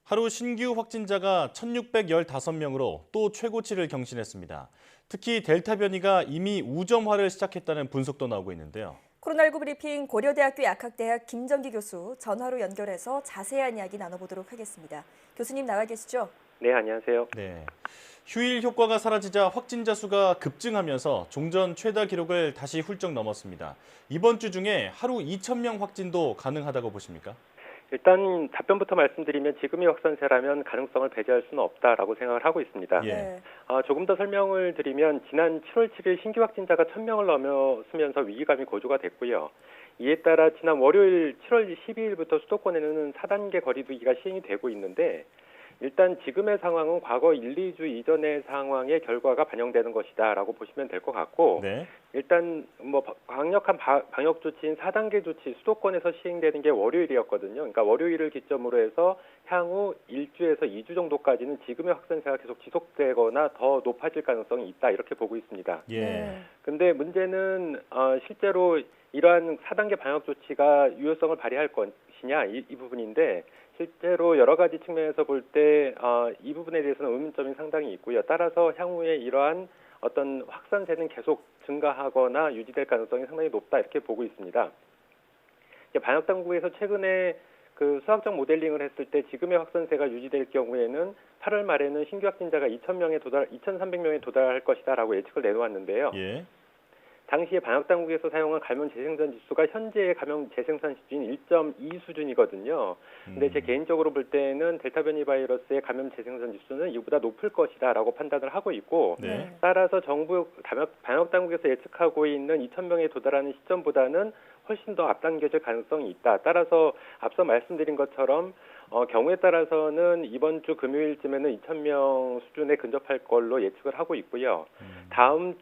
하루 신규 확진자가 1,615명으로 또 최고치를 경신했습니다. 특히 델타 변이가 이미 우점화를 시작했다는 분석도 나오고 있는데요. 코로나19 브리핑 고려대학교 약학대학 김정기 교수 전화로 연결해서 자세한 이야기 나눠보도록 하겠습니다. 교수님 나와 계시죠? 네, 안녕하세요. 네. 휴일 효과가 사라지자 확진자 수가 급증하면서 종전 최다 기록을 다시 훌쩍 넘었습니다. 이번 주 중에 하루 2,000명 확진도 가능하다고 보십니까? 일단 답변부터 말씀드리면 지금의 확산세라면 가능성을 배제할 수는 없다라고 생각을 하고 있습니다. 예. 네. 조금 더 설명을 드리면 지난 7월 7일 신규 확진자가 1,000명을 넘어서면서 위기감이 고조가 됐고요. 이에 따라 지난 월요일 7월 12일부터 수도권에는 4단계 거리두기가 시행이 되고 있는데 일단 지금의 상황은 과거 1, 2주 이전의 상황의 결과가 반영되는 것이다라고 보시면 될 것 같고 네. 일단 강력한 방역 조치인 4단계 조치 수도권에서 시행되는 게 월요일이었거든요. 그러니까 월요일을 기점으로 해서 향후 1주에서 2주 정도까지는 지금의 확산세가 계속 지속되거나 더 높아질 가능성이 있다 이렇게 보고 있습니다. 예. 네. 근데 문제는 실제로 이러한 4단계 방역 조치가 유효성을 발휘할 것이냐 이 부분인데 실제로 여러 가지 측면에서 볼 때 이 부분에 대해서는 의문점이 상당히 있고요. 따라서 향후에 이러한 어떤 확산세는 계속 증가하거나 유지될 가능성이 상당히 높다 이렇게 보고 있습니다. 방역 당국에서 최근에 그 수학적 모델링을 했을 때 지금의 확산세가 유지될 경우에는 8월 말에는 신규 확진자가 2,300명에 도달할 것이다라고 예측을 내놓았는데요. 예. 당시에 방역 당국에서 사용한 감염 재생산 지수가 현재의 감염 재생산 수준인 1.2 수준이거든요. 근데 제 개인적으로 볼 때는 델타 변이 바이러스의 감염 재생산 지수는 이보다 높을 것이다라고 판단을 하고 있고 네. 따라서 정부 방역 당국에서 예측하고 있는 2,000명에 도달하는 시점보다는 훨씬 더 앞당겨질 가능성이 있다. 따라서 앞서 말씀드린 것처럼 경우에 따라서는 이번 주 금요일쯤에는 2,000명 수준에 근접할 걸로 예측을 하고 있고요. 다음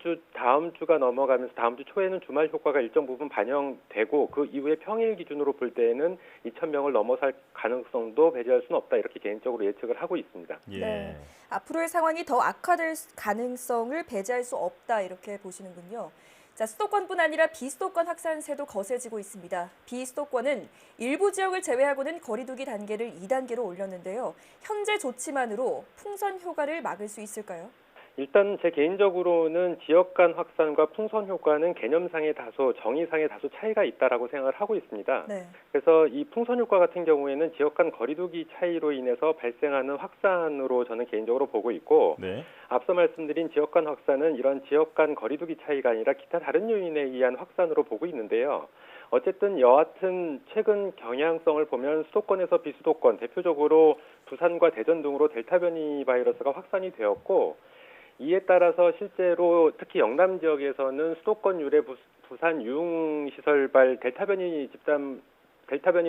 주가 넘어가면서 다음 주 초에는 주말 효과가 일정 부분 반영되고 그 이후에 평일 기준으로 볼 때에는 2,000명을 넘어설 가능성도 배제할 수는 없다. 이렇게 개인적으로 예측을 하고 있습니다. 예. 네. 앞으로의 상황이 더 악화될 가능성을 배제할 수 없다 이렇게 보시는군요. 자, 수도권뿐 아니라 비수도권 확산세도 거세지고 있습니다. 비수도권은 일부 지역을 제외하고는 거리두기 단계를 2단계로 올렸는데요. 현재 조치만으로 풍선 효과를 막을 수 있을까요? 일단 제 개인적으로는 지역 간 확산과 풍선 효과는 개념상의 정의상의 다소 차이가 있다라고 생각을 하고 있습니다. 네. 그래서 이 풍선 효과 같은 경우에는 지역 간 거리두기 차이로 인해서 발생하는 확산으로 저는 개인적으로 보고 있고 네. 앞서 말씀드린 지역 간 확산은 이런 지역 간 거리두기 차이가 아니라 기타 다른 요인에 의한 확산으로 보고 있는데요. 어쨌든 여하튼 최근 경향성을 보면 수도권에서 비수도권, 대표적으로 부산과 대전 등으로 델타 변이 바이러스가 확산이 되었고 이에 따라서 실제로 특히 영남 지역에서는 수도권 유래 부산 유흥시설발 델타 변이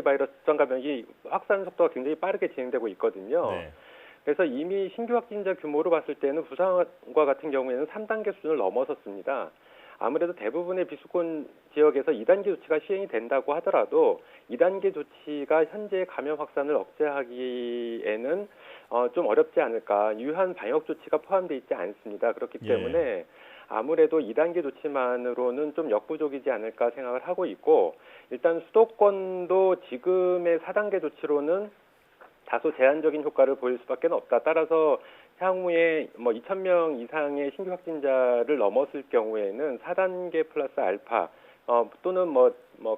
바이러스 집단 감염이 확산 속도가 굉장히 빠르게 진행되고 있거든요. 네. 그래서 이미 신규 확진자 규모로 봤을 때는 부산과 같은 경우에는 3단계 수준을 넘어섰습니다. 아무래도 대부분의 비수도권 지역에서 2단계 조치가 시행이 된다고 하더라도 2단계 조치가 현재 감염 확산을 억제하기에는 좀 어렵지 않을까. 유한 방역 조치가 포함되어 있지 않습니다. 그렇기 때문에 아무래도 2단계 조치만으로는 좀 역부족이지 않을까 생각을 하고 있고 일단 수도권도 지금의 4단계 조치로는 다소 제한적인 효과를 보일 수밖에 없다. 따라서 향후에 2,000명 이상의 신규 확진자를 넘었을 경우에는 4단계 플러스 알파 또는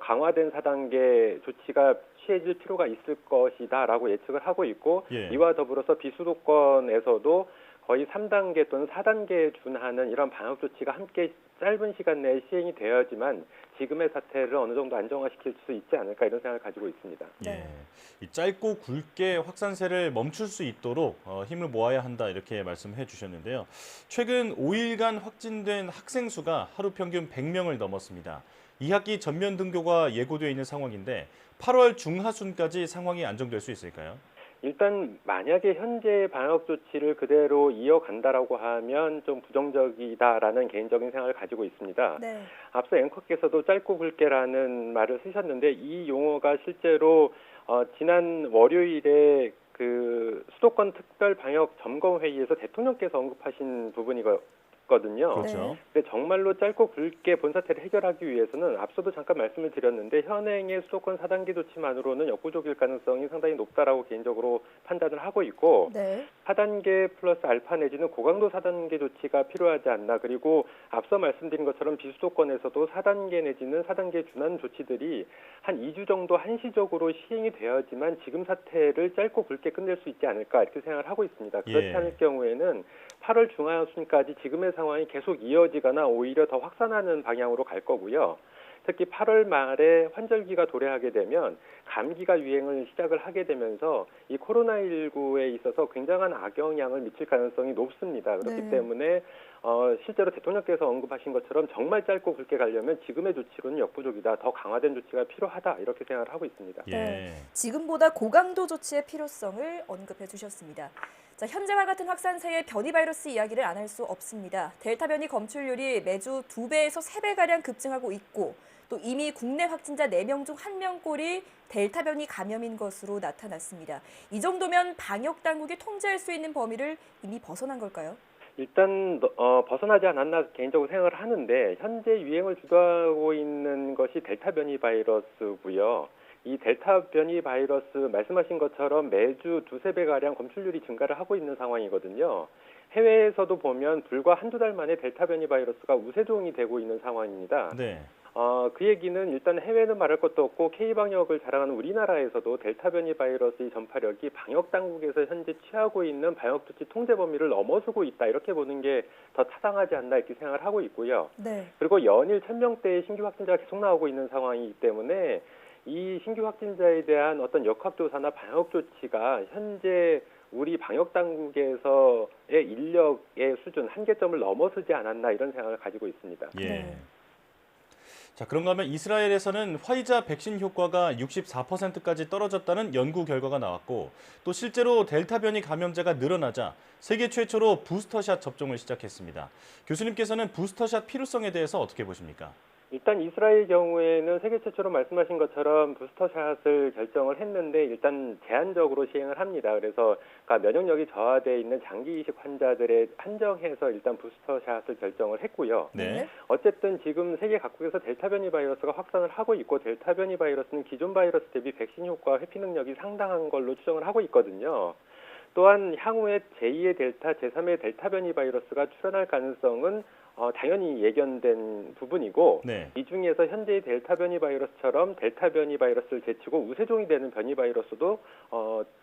강화된 4단계 조치가 취해질 필요가 있을 것이다라고 예측을 하고 있고 예. 이와 더불어서 비수도권에서도 거의 3단계 또는 4단계에 준하는 이런 방역 조치가 함께 짧은 시간 내에 시행이 되어야지만 지금의 사태를 어느 정도 안정화시킬 수 있지 않을까 이런 생각을 가지고 있습니다. 예. 이 짧고 굵게 확산세를 멈출 수 있도록 힘을 모아야 한다 이렇게 말씀해 주셨는데요. 최근 5일간 확진된 학생 수가 하루 평균 100명을 넘었습니다. 2학기 전면 등교가 예고되어 있는 상황인데 8월 중하순까지 상황이 안정될 수 있을까요? 일단 만약에 현재 방역 조치를 그대로 이어간다라고 하면 좀 부정적이다라는 개인적인 생각을 가지고 있습니다. 네. 앞서 앵커께서도 짧고 굵게라는 말을 쓰셨는데 이 용어가 실제로 지난 월요일에 그 수도권 특별 방역 점검 회의에서 대통령께서 언급하신 있거든요. 그렇죠. 근데 정말로 짧고 굵게 본사태를 해결하기 위해서는 앞서도 잠깐 말씀을 드렸는데 현행의 수도권 4단계 조치만으로는 역부족일 가능성이 상당히 높다라고 개인적으로 판단을 하고 있고 네. 4단계 플러스 알파 내지는 고강도 4단계 조치가 필요하지 않나. 그리고 앞서 말씀드린 것처럼 비수도권에서도 4단계 내지는 4단계 준하는 조치들이 한 2주 정도 한시적으로 시행이 되어야지만 지금 사태를 짧고 굵게 끝낼 수 있지 않을까 이렇게 생각을 하고 있습니다. 그렇지 예. 않을 경우에는 8월 중하순까지 지금의 상황이 계속 이어지거나 오히려 더 확산하는 방향으로 갈 거고요. 특히 8월 말에 환절기가 도래하게 되면 감기가 유행을 시작을 하게 되면서 이 코로나19에 있어서 굉장한 악영향을 미칠 가능성이 높습니다. 그렇기 네. 때문에 실제로 대통령께서 언급하신 것처럼 정말 짧고 굵게 가려면 지금의 조치로는 역부족이다. 더 강화된 조치가 필요하다. 이렇게 생각을 하고 있습니다. 예. 네. 지금보다 고강도 조치의 필요성을 언급해 주셨습니다. 자, 현재와 같은 확산세의 변이 바이러스 이야기를 안 할 수 없습니다. 델타 변이 검출률이 매주 2배에서 3배가량 급증하고 있고 또 이미 국내 확진자 4명 중 1명꼴이 델타 변이 감염인 것으로 나타났습니다. 이 정도면 방역 당국이 통제할 수 있는 범위를 이미 벗어난 걸까요? 일단 벗어나지 않았나 개인적으로 생각을 하는데 현재 유행을 주도하고 있는 것이 델타 변이 바이러스고요. 이 델타 변이 바이러스 말씀하신 것처럼 매주 2~3배가량 검출률이 증가를 하고 있는 상황이거든요. 해외에서도 보면 불과 한두 달 만에 델타 변이 바이러스가 우세종이 되고 있는 상황입니다. 네. 그 얘기는 일단 해외는 말할 것도 없고 K방역을 자랑하는 우리나라에서도 델타 변이 바이러스의 전파력이 방역 당국에서 현재 취하고 있는 방역 조치 통제 범위를 넘어서고 있다. 이렇게 보는 게 더 타당하지 않나 이렇게 생각을 하고 있고요. 네. 그리고 연일 1000명대의 신규 확진자가 계속 나오고 있는 상황이기 때문에 이 신규 확진자에 대한 어떤 역학조사나 방역 조치가 현재 우리 방역 당국에서의 인력의 수준 한계점을 넘어서지 않았나 이런 생각을 가지고 있습니다. 예. 네. 자, 그런가 하면 이스라엘에서는 화이자 백신 효과가 64%까지 떨어졌다는 연구 결과가 나왔고 또 실제로 델타 변이 감염자가 늘어나자 세계 최초로 부스터샷 접종을 시작했습니다. 교수님께서는 부스터샷 필요성에 대해서 어떻게 보십니까? 일단 이스라엘 경우에는 세계 최초로 말씀하신 것처럼 부스터샷을 결정을 했는데 일단 제한적으로 시행을 합니다. 그래서 면역력이 저하되어 있는 장기 이식 환자들에 한정해서 일단 부스터샷을 결정을 했고요. 네. 어쨌든 지금 세계 각국에서 델타 변이 바이러스가 확산을 하고 있고 델타 변이 바이러스는 기존 바이러스 대비 백신 효과와 회피 능력이 상당한 걸로 추정을 하고 있거든요. 또한 향후에 제2의 델타, 제3의 델타 변이 바이러스가 출현할 가능성은 당연히 예견된 부분이고 네. 이 중에서 현재의 델타 변이 바이러스처럼 델타 변이 바이러스를 제치고 우세종이 되는 변이 바이러스도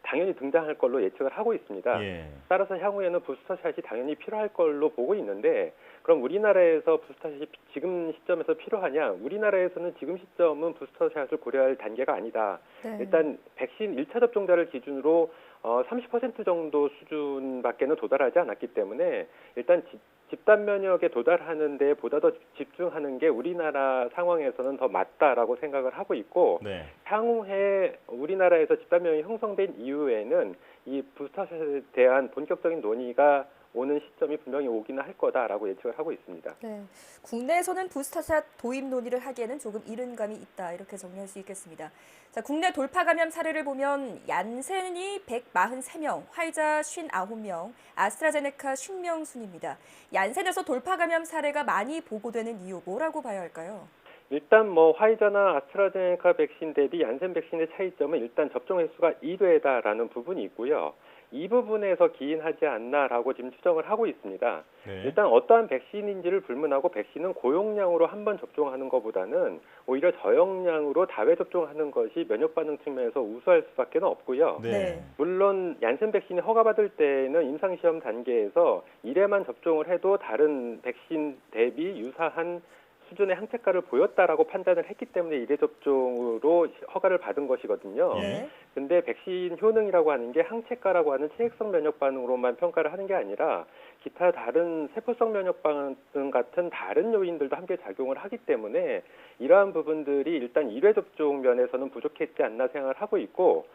당연히 등장할 걸로 예측을 하고 있습니다. 예. 따라서 향후에는 부스터샷이 당연히 필요할 걸로 보고 있는데 그럼 우리나라에서 부스터샷이 지금 시점에서 필요하냐? 우리나라에서는 지금 시점은 부스터샷을 고려할 단계가 아니다. 네. 일단 백신 1차 접종자를 기준으로 30% 정도 수준밖에는 도달하지 않았기 때문에 일단 집단 면역에 도달하는 데 보다 더 집중하는 게 우리나라 상황에서는 더 맞다라고 생각을 하고 있고 네. 향후에 우리나라에서 집단 면역이 형성된 이후에는 이 부스터샷에 대한 본격적인 논의가 오는 시점이 분명히 오기는 할 거다라고 예측을 하고 있습니다. 네. 국내에서는 부스터샷 도입 논의를 하기에는 조금 이른 감이 있다. 이렇게 정리할 수 있겠습니다. 자, 국내 돌파 감염 사례를 보면 얀센이 143명, 화이자 59명, 아스트라제네카 50명 순입니다. 얀센에서 돌파 감염 사례가 많이 보고되는 이유 뭐라고 봐야 할까요? 일단 화이자나 아스트라제네카 백신 대비 얀센 백신의 차이점은 일단 접종 횟수가 1회다라는 부분이 있고요. 이 부분에서 기인하지 않나라고 지금 추정을 하고 있습니다. 네. 일단 어떠한 백신인지를 불문하고 백신은 고용량으로 한 번 접종하는 것보다는 오히려 저용량으로 다회 접종하는 것이 면역 반응 측면에서 우수할 수밖에 없고요. 네. 물론 얀센 백신이 허가받을 때는 임상시험 단계에서 1회만 접종을 해도 다른 백신 대비 유사한 수준의 항체가를 보였다라고 판단을 했기 때문에 1회 접종으로 허가를 받은 것이거든요. 예. 근데 백신 효능이라고 하는 게 항체가라고 하는 체액성 면역 반응으로만 평가를 하는 게 아니라 기타 다른 세포성 면역 반응 같은 다른 요인들도 함께 작용을 하기 때문에 이러한 부분들이 일단 1회 접종 면에서는 부족했지 않나 생각을 하고 있고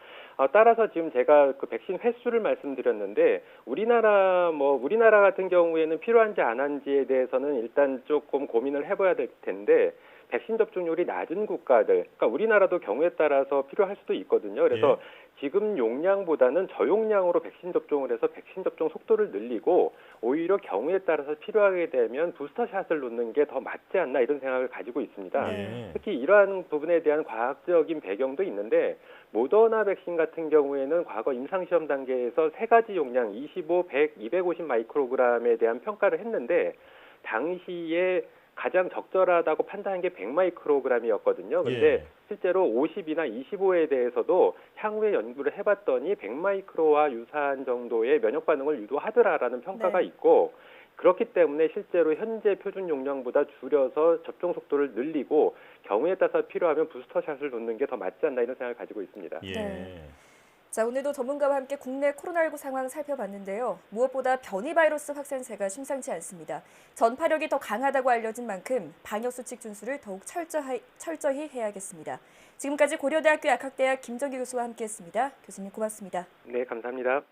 따라서 지금 제가 그 백신 횟수를 말씀드렸는데 우리나라 같은 경우에는 필요한지 안 한지에 대해서는 일단 조금 고민을 해봐야 될 텐데 백신 접종률이 낮은 국가들, 그러니까 우리나라도 경우에 따라서 필요할 수도 있거든요. 그래서 지금 용량보다는 저용량으로 백신 접종을 해서 백신 접종 속도를 늘리고 오히려 경우에 따라서 필요하게 되면 부스터샷을 놓는 게 더 맞지 않나 이런 생각을 가지고 있습니다. 특히 이러한 부분에 대한 과학적인 배경도 있는데 모더나 백신 같은 경우에는 과거 임상시험 단계에서 세 가지 용량 25, 100, 250 마이크로그램에 대한 평가를 했는데 당시에 가장 적절하다고 판단한 게 100 마이크로그램이었거든요. 근데 실제로 50이나 25에 대해서도 향후에 연구를 해봤더니 100 마이크로와 유사한 정도의 면역 반응을 유도하더라라는 평가가 있고 그렇기 때문에 실제로 현재 표준 용량보다 줄여서 접종 속도를 늘리고 경우에 따라서 필요하면 부스터샷을 놓는 게 더 맞지 않나 이런 생각을 가지고 있습니다. 자, 오늘도 전문가와 함께 국내 코로나19 상황 살펴봤는데요. 무엇보다 변이 바이러스 확산세가 심상치 않습니다. 전파력이 더 강하다고 알려진 만큼 방역수칙 준수를 더욱 철저히 해야겠습니다. 지금까지 고려대학교 약학대학 김정기 교수와 함께했습니다. 교수님 고맙습니다. 네, 감사합니다.